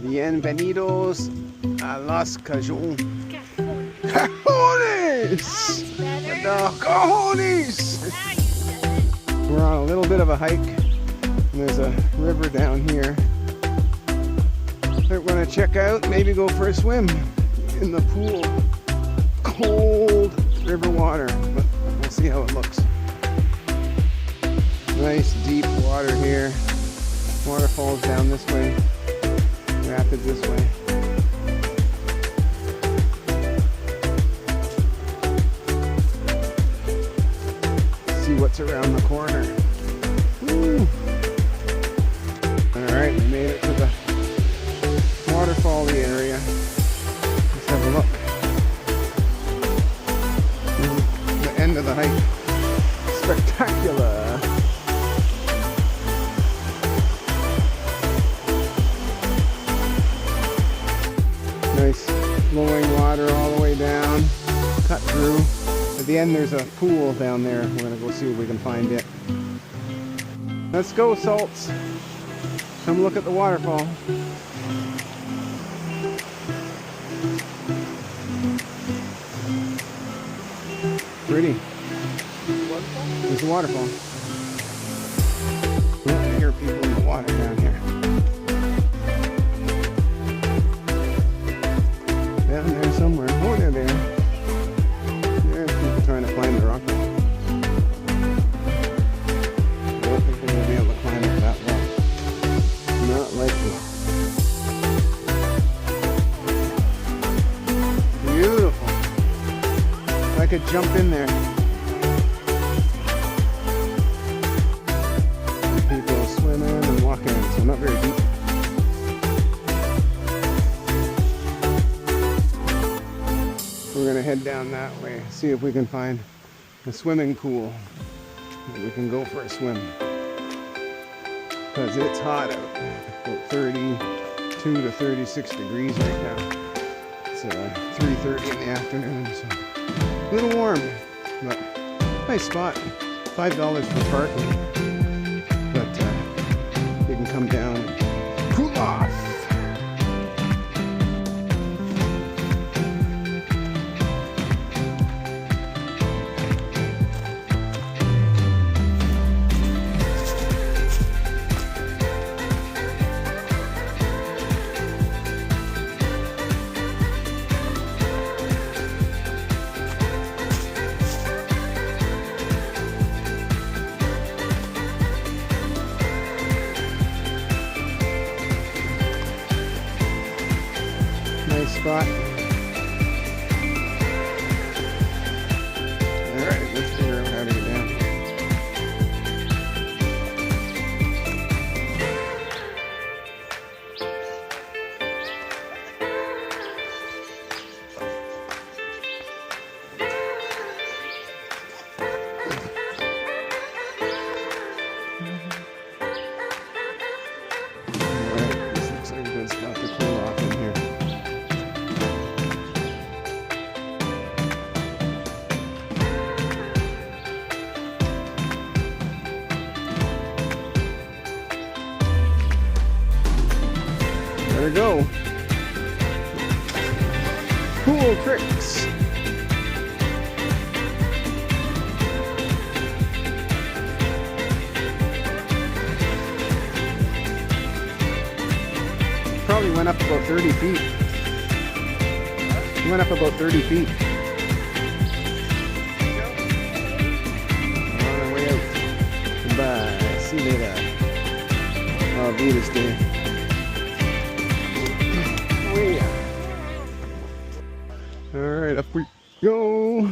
Bienvenidos a los cohones. Cohones! The cohones! We're on a little bit of a hike, and there's a river down here that we're going to check out, maybe go for a swim in the pool. Cold river water, but we'll see how it looks. Nice deep water here. Waterfalls down this way, rapids this way. See what's around the corner. Woo. Alright, we made it to the waterfall-y area. Let's have a look. The end of the hike. Spectacular. Nice flowing water all the way down, cut through. At the end there's a pool down there. We're going to go see if we can find it. Let's go, Salts. Come look at the waterfall. Pretty. There's a waterfall. I hear people in the water down here. Down there somewhere. Oh, they're there. There's people trying to climb the rock wall. I don't think they're going to be able to climb it that well. Not likely. Beautiful. If I could jump in there. People swim in and walk in, so not very deep. We're going to head down that way, see if we can find a swimming pool that we can go for a swim. Because it's hot out, about 32 to 36 degrees right now. It's 3:30 in the afternoon, so a little warm, but nice spot. $5 for parking, but you can come down and cool off. Nice spot. Alright, let's figure out how to get down. Alright, this looks like a good spot to cool off in here. There we go. Cool tricks. Probably went up about 30 feet. Went up about 30 feet. On our way out. Goodbye. See you later. I'll be this day. Alright, up we go.